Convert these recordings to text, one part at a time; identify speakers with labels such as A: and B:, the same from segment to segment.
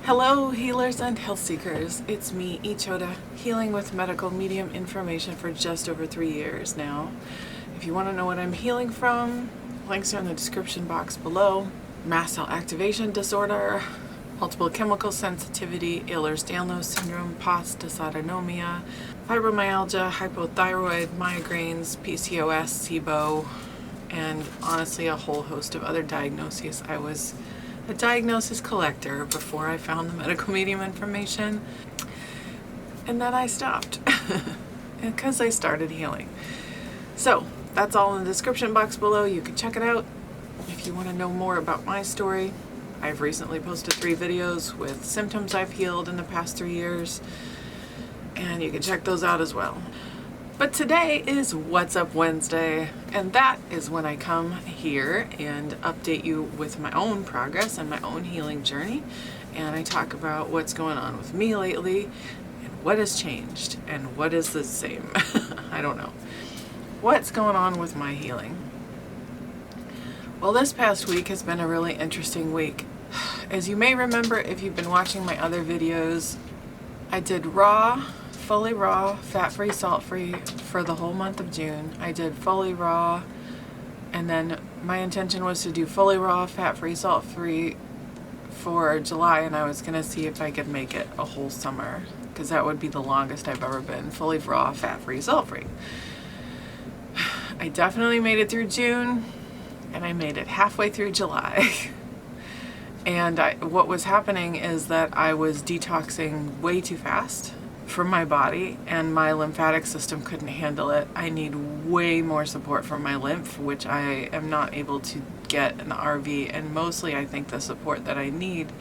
A: Hello healers and health seekers, it's me, Ichoda, healing with medical medium information for just over 3 years now. If you want to know what I'm healing from, links are in the description box below. Mast cell activation disorder, multiple chemical sensitivity, Ehlers-Danlos syndrome, POTS, dysautonomia, fibromyalgia, hypothyroid, migraines, PCOS, SIBO, and honestly a whole host of other diagnoses. I was a diagnosis collector before I found the medical medium information, and then I stopped because I started healing. So that's all in the description box below. You can check it out if you want to know more about my story. I've recently posted 3 videos with symptoms I've healed in the past 3 years, and you can check those out as well. But today is What's Up Wednesday, and that is when I come here and update you with my own progress and my own healing journey, and I talk about what's going on with me lately and what has changed and what is the same. I don't know. What's going on with my healing? Well, this past week has been a really interesting week. As you may remember if you've been watching my other videos, I did fully raw, fat-free, salt-free for the whole month of June. I did fully raw, and then my intention was to do fully raw, fat-free, salt-free for July, and I was going to see if I could make it a whole summer, because that would be the longest I've ever been, fully raw, fat-free, salt-free. I definitely made it through June, and I made it halfway through July. And what was happening is that I was detoxing way too fast for my body, and my lymphatic system couldn't handle it. I need way more support from my lymph, which I am not able to get in the RV, and mostly I think the support that I need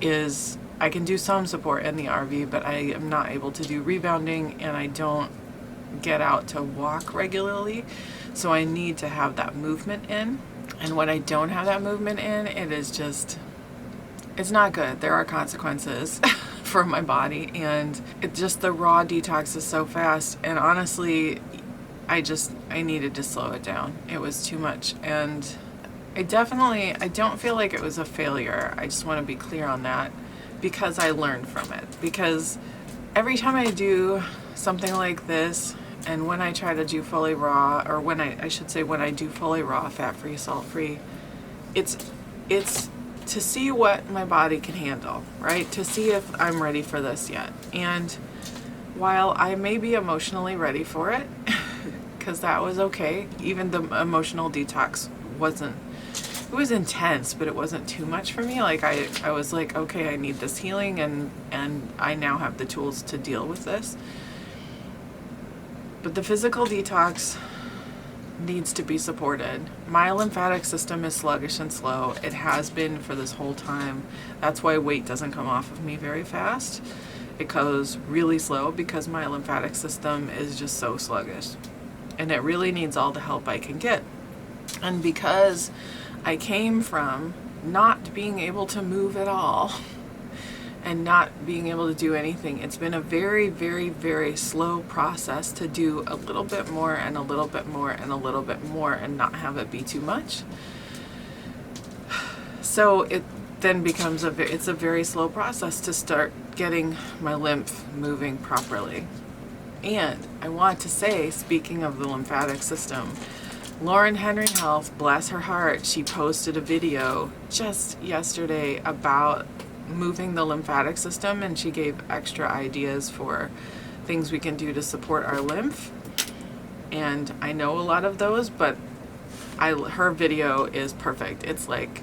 A: is, I can do some support in the RV, but I am not able to do rebounding, and I don't get out to walk regularly, so I need to have that movement in. And when I don't have that movement in, it is just, it's not good. There are consequences for my body, and it just, the raw detox is so fast, and honestly I needed to slow it down. It was too much, and I don't feel like it was a failure. I just want to be clear on that, because I learned from it. Because every time I do something like this, and when I try to do fully raw, or when I should say when I do fully raw, fat-free, salt-free, it's to see what my body can handle, right? To see if I'm ready for this yet. And while I may be emotionally ready for it, because that was okay, even the emotional detox wasn't, it was intense, but it wasn't too much for me. Like I was like, okay, I need this healing, and I now have the tools to deal with this. But the physical detox needs to be supported. My lymphatic system is sluggish and slow. It has been for this whole time. That's why weight doesn't come off of me very fast. It goes really slow because my lymphatic system is just so sluggish. And it really needs all the help I can get. And because I came from not being able to move at all and not being able to do anything, it's been a very, very, very slow process to do a little bit more and a little bit more and a little bit more and not have it be too much. So it then becomes it's a very slow process to start getting my lymph moving properly. And I want to say, speaking of the lymphatic system, Lauren Henry Health, bless her heart, she posted a video just yesterday about moving the lymphatic system, and she gave extra ideas for things we can do to support our lymph. And I know a lot of those, but her video is perfect. It's like,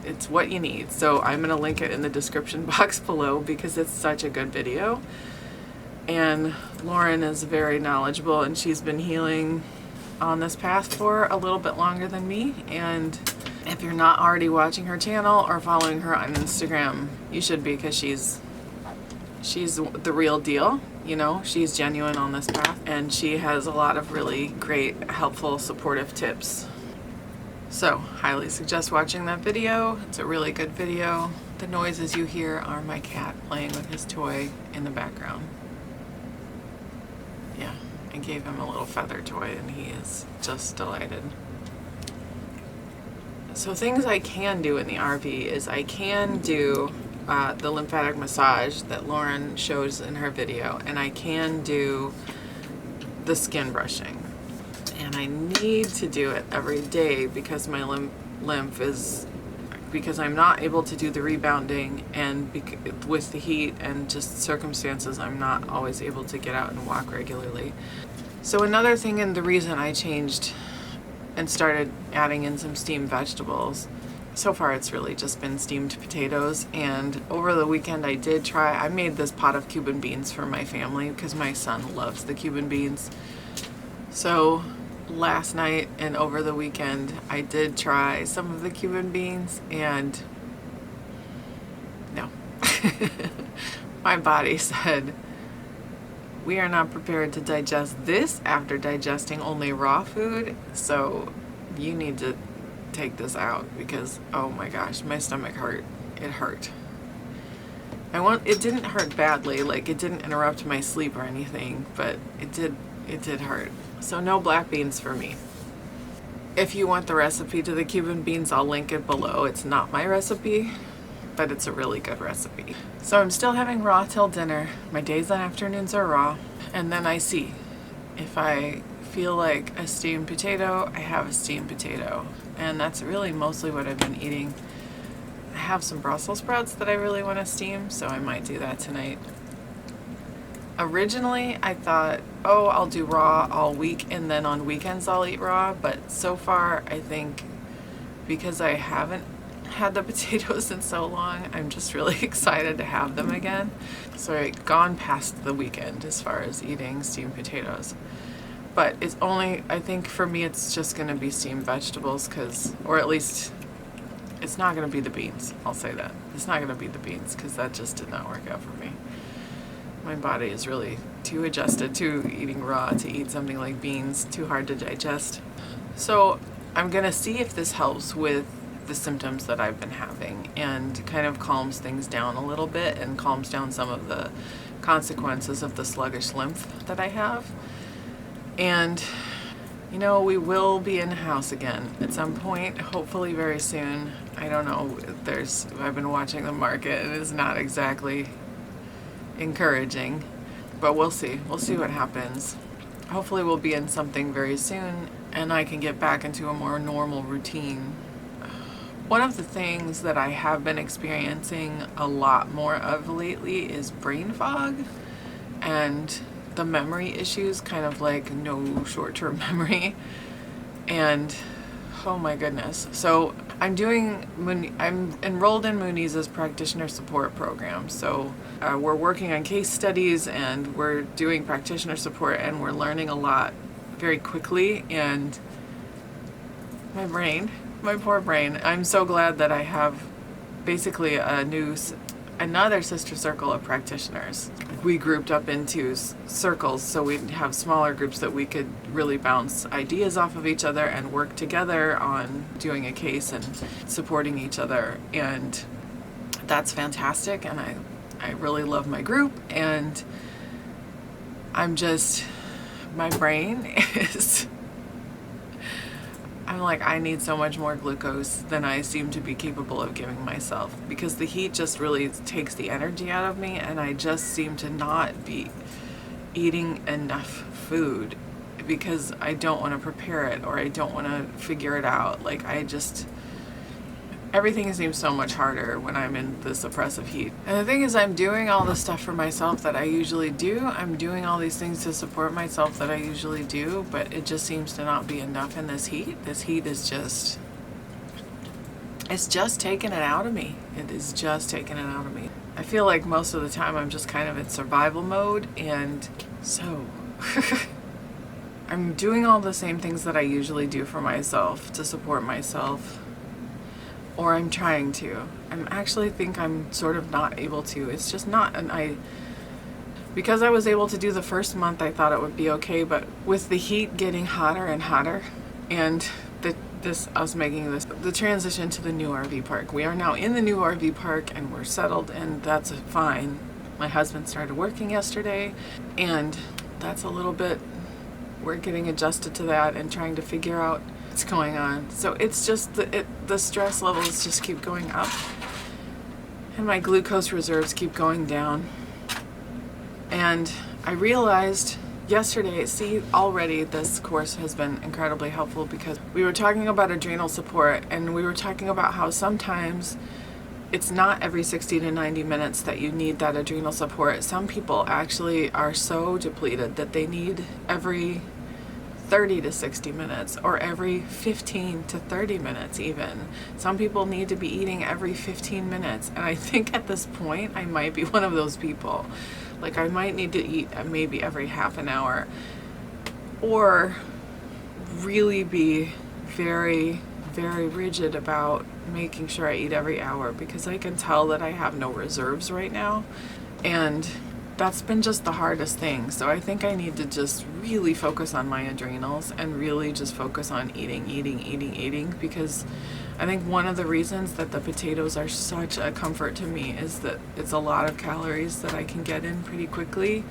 A: it's what you need. So I'm going to link it in the description box below because it's such a good video. And Lauren is very knowledgeable, and she's been healing on this path for a little bit longer than me. And if you're not already watching her channel or following her on Instagram, you should be, because she's the real deal. You know, she's genuine on this path, and she has a lot of really great, helpful, supportive tips. So, highly suggest watching that video. It's a really good video. The noises you hear are my cat playing with his toy in the background. Yeah, I gave him a little feather toy, and he is just delighted. So things I can do in the RV is I can do the lymphatic massage that Lauren shows in her video, and I can do the skin brushing. And I need to do it every day because my lymph is, because I'm not able to do the rebounding, and with the heat and just circumstances, I'm not always able to get out and walk regularly. So another thing, and the reason I changed and started adding in some steamed vegetables, so far it's really just been steamed potatoes. And over the weekend I made this pot of Cuban beans for my family because my son loves the Cuban beans. So last night and over the weekend I did try some of the Cuban beans, and no. My body said, we are not prepared to digest this after digesting only raw food, so you need to take this out, because oh my gosh, my stomach hurt. It hurt. It didn't hurt badly, like it didn't interrupt my sleep or anything, but it did hurt. So no black beans for me. If you want the recipe to the Cuban beans, I'll link it below. It's not my recipe, but it's a really good recipe. So I'm still having raw till dinner. My days and afternoons are raw, and then I see if I feel like a steamed potato, I have a steamed potato. And that's really mostly what I've been eating. I have some Brussels sprouts that I really want to steam, so I might do that tonight. Originally, I thought, oh, I'll do raw all week and then on weekends I'll eat raw, but so far I think because I haven't had the potatoes in so long, I'm just really excited to have them again. So I've gone past the weekend as far as eating steamed potatoes. But it's only, I think for me it's just going to be steamed vegetables, or at least it's not going to be the beans. I'll say that. It's not going to be the beans because that just did not work out for me. My body is really too adjusted to eating raw to eat something like beans, too hard to digest. So I'm going to see if this helps with the symptoms that I've been having and kind of calms things down a little bit and calms down some of the consequences of the sluggish lymph that I have. And you know, we will be in the house again at some point, hopefully very soon. I don't know, I've been watching the market and it's not exactly encouraging, but we'll see what happens. Hopefully we'll be in something very soon and I can get back into a more normal routine. One of the things that I have been experiencing a lot more of lately is brain fog and the memory issues, kind of like no short-term memory, and oh my goodness. So I'm enrolled in Muniza's practitioner support program. So we're working on case studies and we're doing practitioner support and we're learning a lot very quickly. And my poor brain, I'm so glad that I have basically another sister circle of practitioners. We grouped up into circles so we'd have smaller groups that we could really bounce ideas off of each other and work together on doing a case and supporting each other. And that's fantastic, and I really love my group, and my brain is, I'm like, I need so much more glucose than I seem to be capable of giving myself, because the heat just really takes the energy out of me, and I just seem to not be eating enough food because I don't want to prepare it or I don't want to figure it out. Like everything seems so much harder when I'm in this oppressive heat. And the thing is, I'm doing all the stuff for myself that I usually do. I'm doing all these things to support myself that I usually do, but it just seems to not be enough in this heat. This heat is it's just taking it out of me. It is just taking it out of me. I feel like most of the time I'm just kind of in survival mode, and so I'm doing all the same things that I usually do for myself to support myself. Or I'm trying to. think I'm sort of not able to. It's just not, because I was able to do the first month, I thought it would be okay, but with the heat getting hotter and hotter, and the transition to the new RV park. We are now in the new RV park and we're settled, and that's fine. My husband started working yesterday, and that's a little bit, we're getting adjusted to that and trying to figure out what's going on. So it's just the stress levels just keep going up, and my glucose reserves keep going down. And I realized yesterday, see, already this course has been incredibly helpful because we were talking about adrenal support, and we were talking about how sometimes it's not every 60 to 90 minutes that you need that adrenal support. Some people actually are so depleted that they need every 30 to 60 minutes or every 15 to 30 minutes even. Some people need to be eating every 15 minutes. And I think at this point, I might be one of those people. Like I might need to eat maybe every half an hour, or really be very, very rigid about making sure I eat every hour, because I can tell that I have no reserves right now. And that's been just the hardest thing. So I think I need to just really focus on my adrenals and really just focus on eating, because I think one of the reasons that the potatoes are such a comfort to me is that it's a lot of calories that I can get in pretty quickly,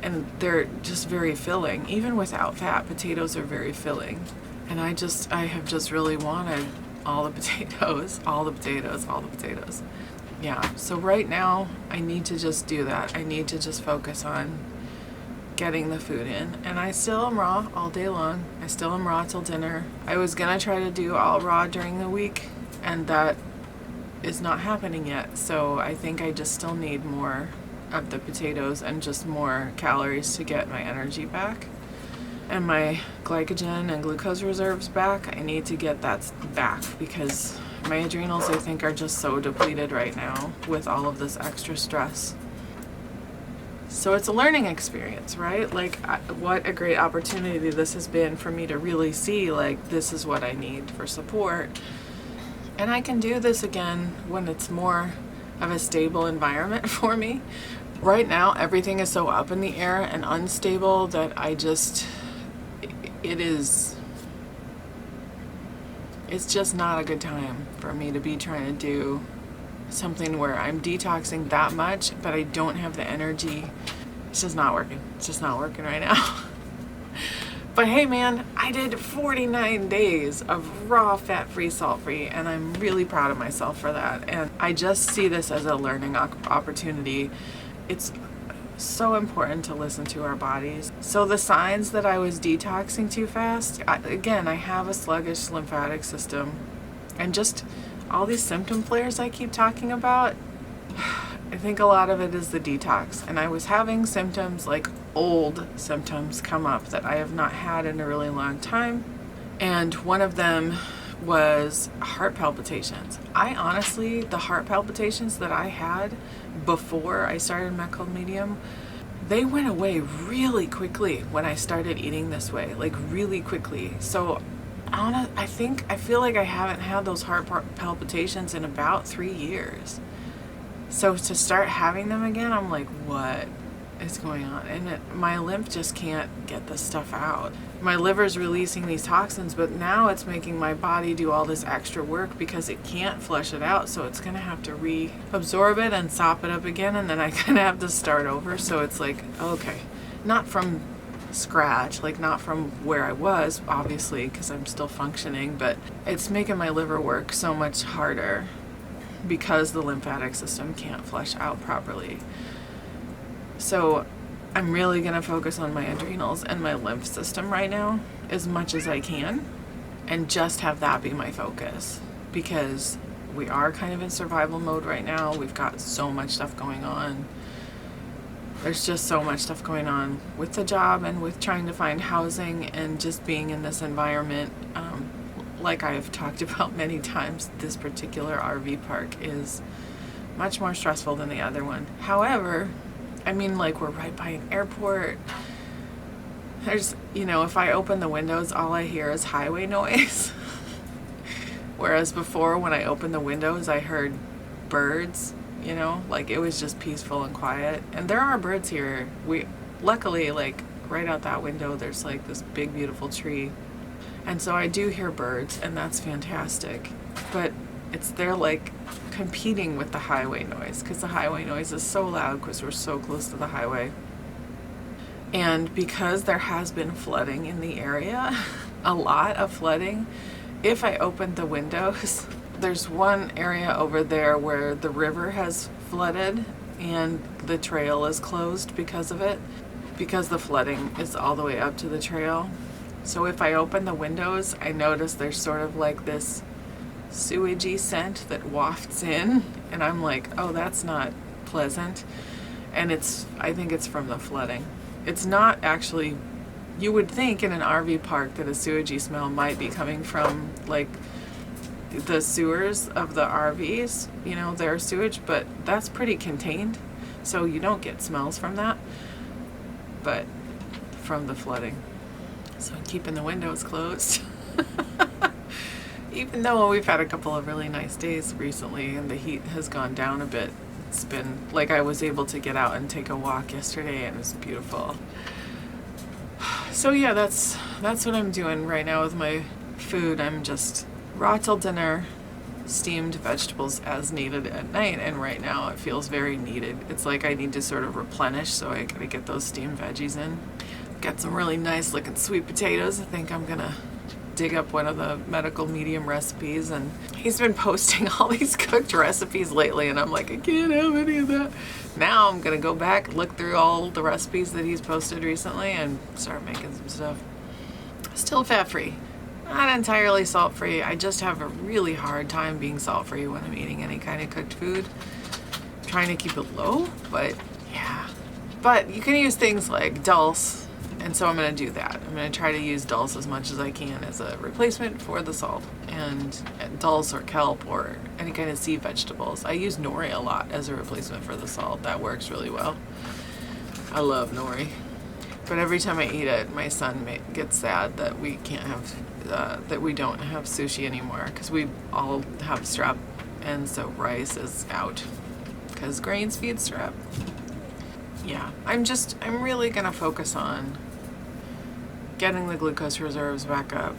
A: and they're just very filling. Even without fat, potatoes are very filling. And I have just really wanted all the potatoes. Yeah, so right now I need to just do that. I need to just focus on getting the food in. And I still am raw all day long. I still am raw till dinner. I was gonna try to do all raw during the week, and that is not happening yet. So I think I just still need more of the potatoes and just more calories to get my energy back. And my glycogen and glucose reserves back. I need to get that back because my adrenals, I think, are just so depleted right now with all of this extra stress. So it's a learning experience, right? Like, what a great opportunity this has been for me to really see, like, this is what I need for support. And I can do this again when it's more of a stable environment for me. Right now, everything is so up in the air and unstable that it's just not a good time for me to be trying to do something where I'm detoxing that much, but I don't have the energy. It's just not working. It's just not working right now. But hey man, I did 49 days of raw, fat-free, salt-free, and I'm really proud of myself for that. And I just see this as a learning opportunity. It's so important to listen to our bodies. So the signs that I was detoxing too fast, I have a sluggish lymphatic system, and just all these symptom flares I keep talking about, I think a lot of it is the detox. And I was having symptoms, like old symptoms, come up that I have not had in a really long time. And one of them was heart palpitations. The heart palpitations that I had before I started Medical Medium, they went away really quickly when I started eating this way, like really quickly. So I feel like I haven't had those heart palpitations in about 3 years. So to start having them again, I'm like, what is going on? And my lymph just can't get this stuff out. My liver's releasing these toxins, but now it's making my body do all this extra work because it can't flush it out. So it's going to have to reabsorb it and sop it up again, and then I kind of have to start over. So it's like, okay, not from scratch, like not from where I was, obviously, because I'm still functioning, but it's making my liver work so much harder because the lymphatic system can't flush out properly. So I'm really going to focus on my adrenals and my lymph system right now as much as I can, and just have that be my focus, because we are kind of in survival mode right now. We've got so much stuff going on. There's just so much stuff going on with the job and with trying to find housing and just being in this environment. Like I've talked about many times, this particular RV park is much more stressful than the other one. However, I mean, like, we're right by an airport. There's, if I open the windows, all I hear is highway noise. Whereas before, when I opened the windows, I heard birds, like it was just peaceful and quiet. And there are birds here. Luckily, like, right out that window, there's like this big, beautiful tree. And so I do hear birds, and that's fantastic. But they're like competing with the highway noise, because the highway noise is so loud because we're so close to the highway. And because there has been flooding in the area, a lot of flooding, if I opened the windows, there's one area over there where the river has flooded and the trail is closed because of it, because the flooding is all the way up to the trail. So if I open the windows, I notice there's sort of like this sewagey scent that wafts in, and I'm like, oh, that's not pleasant. And I think it's from the flooding. It's not actually, you would think in an RV park that a sewagey smell might be coming from like the sewers of the RVs, their sewage, but that's pretty contained, so you don't get smells from that, but from the flooding. So I'm keeping the windows closed. Even though we've had a couple of really nice days recently and the heat has gone down a bit, it's been like I was able to get out and take a walk yesterday and it was beautiful. So yeah, that's what I'm doing right now with my food. I'm just raw till dinner, steamed vegetables as needed at night, and right now it feels very needed. It's like I need to sort of replenish, so I gotta get those steamed veggies in. Got some really nice looking sweet potatoes. I think I'm gonna dig up one of the medical medium recipes, and he's been posting all these cooked recipes lately, and I'm like, I can't have any of that. Now I'm gonna go back, look through all the recipes that he's posted recently and start making some stuff. Still fat-free. Not entirely salt-free. I just have a really hard time being salt-free when I'm eating any kind of cooked food. I'm trying to keep it low, but yeah. But you can use things like dulse, and so I'm going to do that. I'm going to try to use dulse as much as I can as a replacement for the salt. And dulse or kelp or any kind of sea vegetables. I use nori a lot as a replacement for the salt. That works really well. I love nori. But every time I eat it, my son gets sad that we can't have, that we don't have sushi anymore, because we all have strep, and so rice is out, because grains feed strep. Yeah, I'm really gonna focus on getting the glucose reserves back up,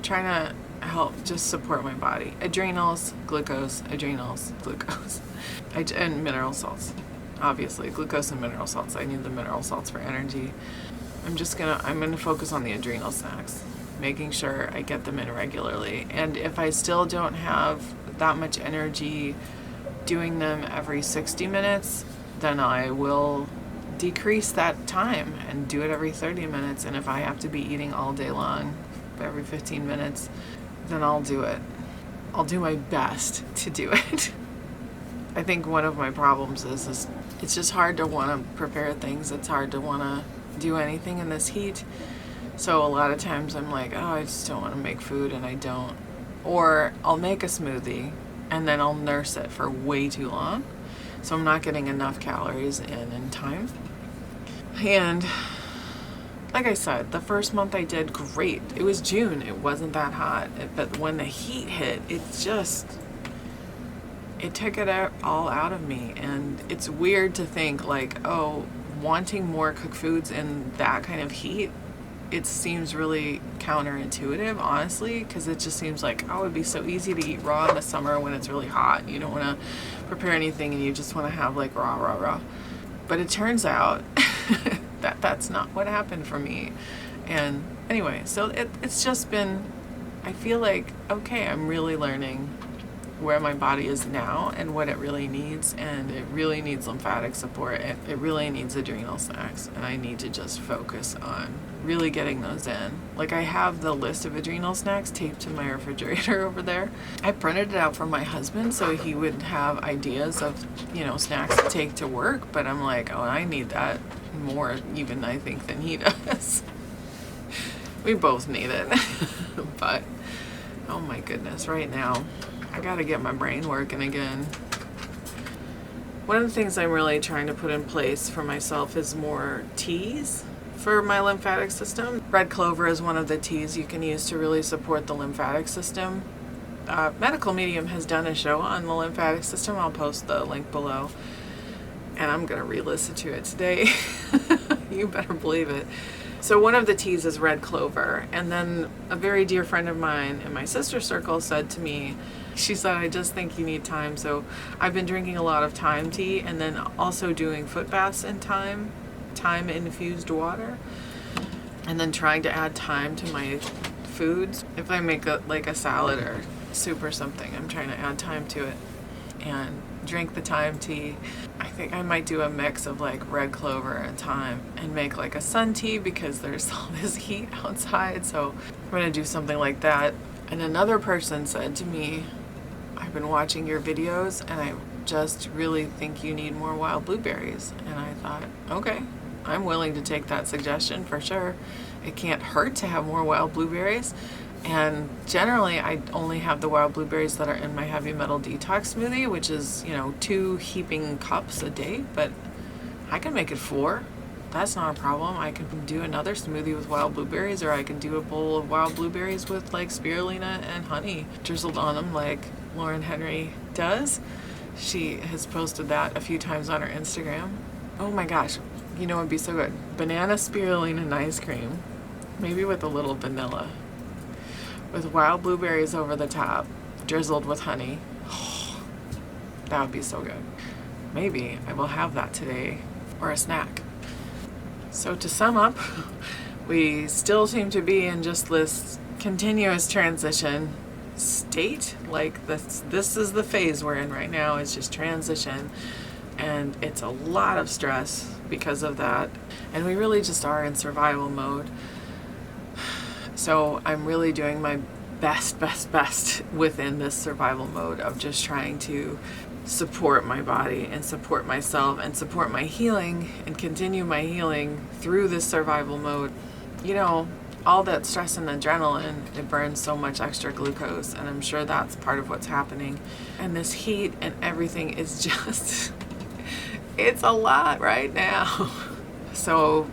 A: trying to help just support my body. Adrenals, glucose, and mineral salts. Obviously, glucose and mineral salts. I need the mineral salts for energy. I'm gonna focus on the adrenal snacks, making sure I get them in regularly. And if I still don't have that much energy doing them every 60 minutes, then I will decrease that time and do it every 30 minutes. And if I have to be eating all day long every 15 minutes, then I'll do it. I'll do my best to do it. I think one of my problems is it's just hard to want to prepare things. It's hard to want to do anything in this heat. So a lot of times I'm like, oh, I just don't want to make food, and I don't. Or I'll make a smoothie and then I'll nurse it for way too long. So I'm not getting enough calories in time. And like I said, the first month I did great. It was June. It wasn't that hot. But when the heat hit, it took it all out of me. And it's weird to think like, oh, wanting more cooked foods in that kind of heat, it seems really counterintuitive, honestly, because it just seems like, oh, it'd be so easy to eat raw in the summer when it's really hot. You don't want to prepare anything and you just want to have like raw. But it turns out that that's not what happened for me. And anyway, so it's just been, I feel like, okay, I'm really learning where my body is now and what it really needs, and it really needs lymphatic support. It really needs adrenal snacks, and I need to just focus on really getting those in. Like, I have the list of adrenal snacks taped to my refrigerator over there. I printed it out for my husband so he would have ideas of, snacks to take to work, but I'm like, oh, I need that more even, I think, than he does. We both need it. But oh my goodness, right now I gotta get my brain working again. One of the things I'm really trying to put in place for myself is more teas for my lymphatic system. Red clover is one of the teas you can use to really support the lymphatic system. Medical Medium has done a show on the lymphatic system. I'll post the link below. And I'm gonna re-listen to it today. You better believe it. So one of the teas is red clover. And then a very dear friend of mine in my sister circle said to me, she said, I just think you need thyme. So I've been drinking a lot of thyme tea, and then also doing foot baths in thyme infused water, and then trying to add thyme to my foods. If I make a salad or soup or something. I'm trying to add thyme to it and drink the thyme tea. I think I might do a mix of like red clover and thyme and make like a sun tea because there's all this heat outside. So I'm going to do something like that. And another person said to me, I've been watching your videos and I just really think you need more wild blueberries. And I thought, okay, I'm willing to take that suggestion for sure. It can't hurt to have more wild blueberries. And generally I only have the wild blueberries that are in my heavy metal detox smoothie, which is, 2 heaping cups a day, but I can make it 4. That's not a problem. I can do another smoothie with wild blueberries, or I can do a bowl of wild blueberries with like spirulina and honey drizzled on them like Lauren Henry does. She has posted that a few times on her Instagram. Oh my gosh, it'd be so good. Banana spirulina and ice cream, maybe with a little vanilla, with wild blueberries over the top, drizzled with honey. Oh, that would be so good. Maybe I will have that today, or a snack. So to sum up, we still seem to be in just this continuous transition state. Like this is the phase we're in right now. It's just transition, and it's a lot of stress because of that. And we really just are in survival mode. So I'm really doing my best within this survival mode of just trying to support my body and support myself and support my healing and continue my healing through this survival mode. All that stress and adrenaline, it burns so much extra glucose, and I'm sure that's part of what's happening. And this heat and everything is just, it's a lot right now. So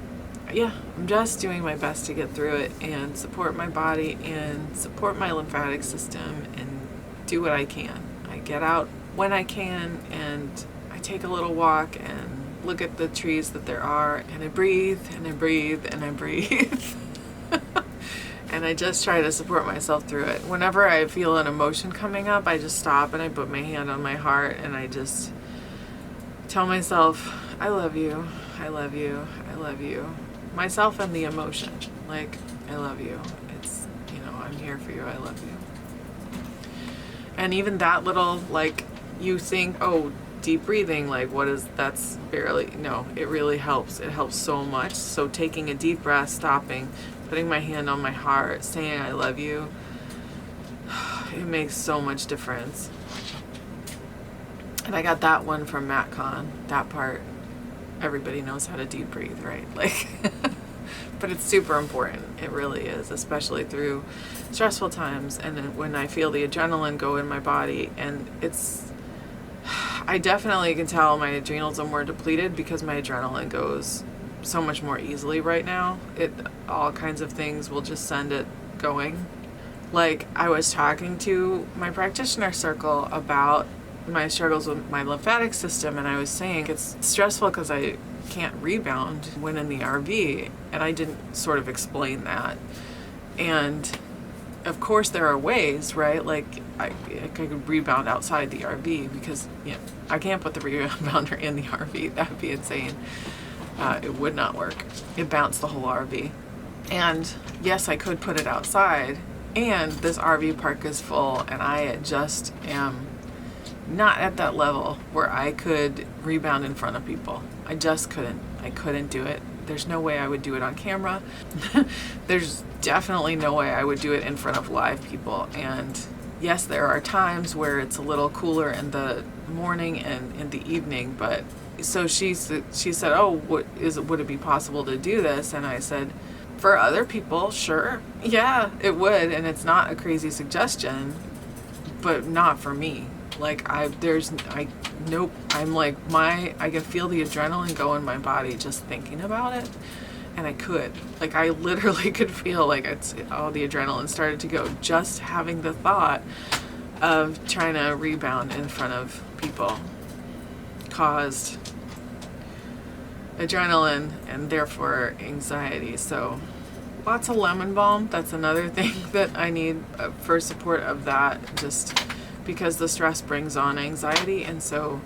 A: yeah, I'm just doing my best to get through it and support my body and support my lymphatic system and do what I can. I get out when I can and I take a little walk and look at the trees that there are, and I breathe and I breathe and I breathe. And I just try to support myself through it. Whenever I feel an emotion coming up, I just stop and I put my hand on my heart and I just tell myself, I love you, I love you, I love you. Myself and the emotion, like, I love you. It's, I'm here for you, I love you. And even that little, like, you think, oh, deep breathing, like, that's barely, no, it really helps. It helps so much. So taking a deep breath, stopping, putting my hand on my heart, saying I love you, it makes so much difference. And I got that one from MatCon, that part. Everybody knows how to deep breathe, right? Like, but it's super important. It really is, especially through stressful times. And then when I feel the adrenaline go in my body, and I definitely can tell my adrenals are more depleted because my adrenaline goes so much more easily right now. All kinds of things will just send it going. Like, I was talking to my practitioner circle about my struggles with my lymphatic system, and I was saying it's stressful because I can't rebound when in the RV, and I didn't sort of explain that. And of course there are ways, right? Like I could rebound outside the RV because I can't put the rebounder in the RV. That would be insane. It would not work. It bounced the whole RV. And yes, I could put it outside, and this RV park is full, and I just am not at that level where I could rebound in front of people. I just couldn't. I couldn't do it. There's no way I would do it on camera. There's definitely no way I would do it in front of live people. And yes, there are times where it's a little cooler in the morning and in the evening, but so she said, oh, would it be possible to do this? And I said, for other people, sure. Yeah, it would. And it's not a crazy suggestion, but not for me. Like nope. I'm like, I can feel the adrenaline go in my body just thinking about it. And I literally could feel like the adrenaline started to go just having the thought of trying to rebound in front of people caused adrenaline and therefore anxiety. So lots of lemon balm. That's another thing that I need for support of that, just because the stress brings on anxiety. And so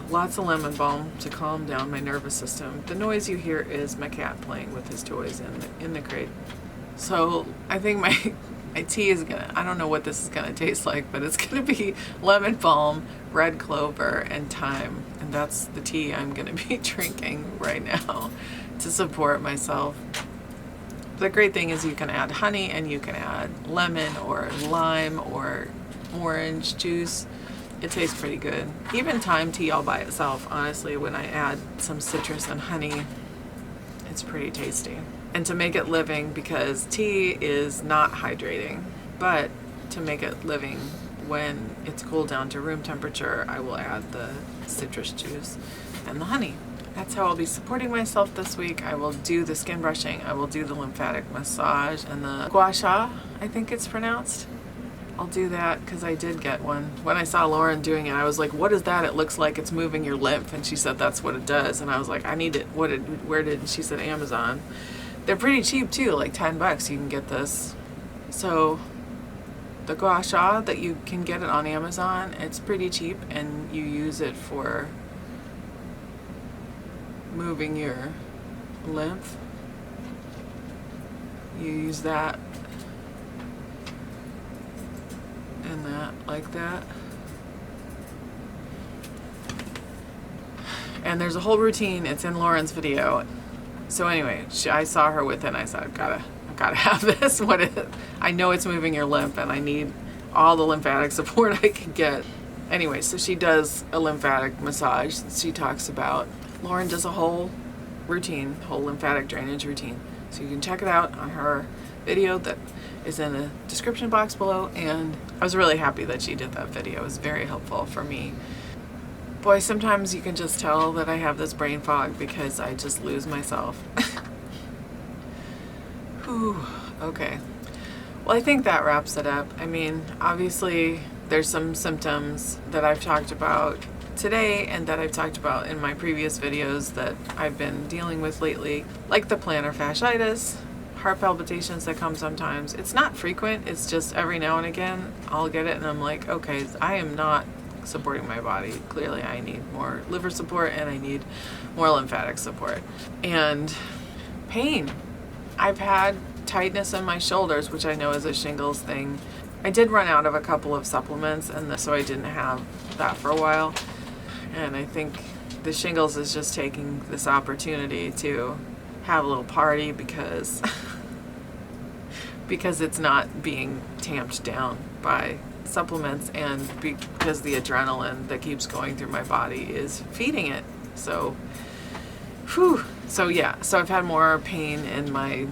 A: lots of lemon balm to calm down my nervous system. The noise you hear is my cat playing with his toys in the crate. So I think My tea is gonna, I don't know what this is gonna taste like, but it's gonna be lemon balm, red clover, and thyme. And that's the tea I'm gonna be drinking right now to support myself. The great thing is you can add honey and you can add lemon or lime or orange juice. It tastes pretty good. Even thyme tea all by itself, honestly, when I add some citrus and honey, it's pretty tasty. And to make it living, because tea is not hydrating, but to make it living when it's cooled down to room temperature, I will add the citrus juice and the honey. That's how I'll be supporting myself this week. I will do the skin brushing, I will do the lymphatic massage, and the gua sha, I think it's pronounced. I'll do that because I did get one. When I saw Lauren doing it, I was like, what is that? It looks like it's moving your lymph. And she said that's what it does. And I was like, I need it. Where did, and she said Amazon. They're pretty cheap too, like $10 you can get this. So the gua sha that you can get it on Amazon, it's pretty cheap, and you use it for moving your lymph. You use that and that, like that. And there's a whole routine. It's in Lauren's video. So anyway, I saw her with it and I said, I've gotta have this. What is it? I know it's moving your lymph and I need all the lymphatic support I can get. Anyway, so she does a lymphatic massage. She talks about, Lauren does a whole routine, whole lymphatic drainage routine. So you can check it out on her video that is in the description box below. And I was really happy that she did that video. It was very helpful for me. Boy, sometimes you can just tell that I have this brain fog because I just lose myself. Whew, okay. Well, I think that wraps it up. I mean, obviously there's some symptoms that I've talked about today and that I've talked about in my previous videos that I've been dealing with lately, like the plantar fasciitis, heart palpitations that come sometimes. It's not frequent, it's just every now and again I'll get it and I'm like, okay, I am not supporting my body. Clearly I need more liver support and I need more lymphatic support. And pain. I've had tightness in my shoulders, which I know is a shingles thing. I did run out of a couple of supplements and so I didn't have that for a while. And I think the shingles is just taking this opportunity to have a little party because it's not being tamped down by supplements and because the adrenaline that keeps going through my body is feeding it. So, whew. So yeah, so I've had more pain in my,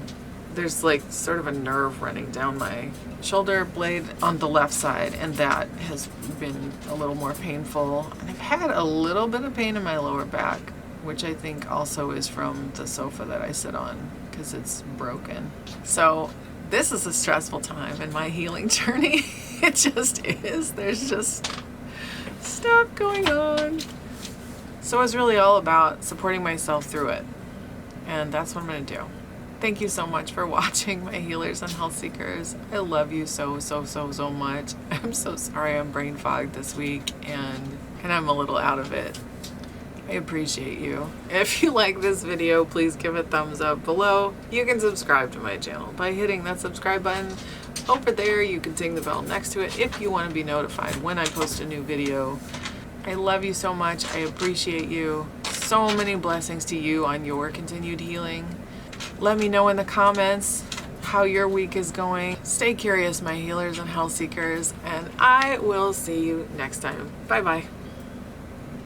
A: there's like sort of a nerve running down my shoulder blade on the left side, and that has been a little more painful. And I've had a little bit of pain in my lower back, which I think also is from the sofa that I sit on because it's broken. So this is a stressful time in my healing journey. It just is. There's just stuff going on. So it's really all about supporting myself through it. And that's what I'm going to do. Thank you so much for watching, my healers and health seekers. I love you so much. I'm so sorry I'm brain fogged this week and I'm a little out of it. I appreciate you. If you like this video, please give it a thumbs up below. You can subscribe to my channel by hitting that subscribe button over there. You can ding the bell next to it if you want to be notified when I post a new video. I love you so much. I appreciate you. So many blessings to you on your continued healing. Let me know in the comments how your week is going. Stay curious, my healers and health seekers, and I will see you next time. Bye-bye.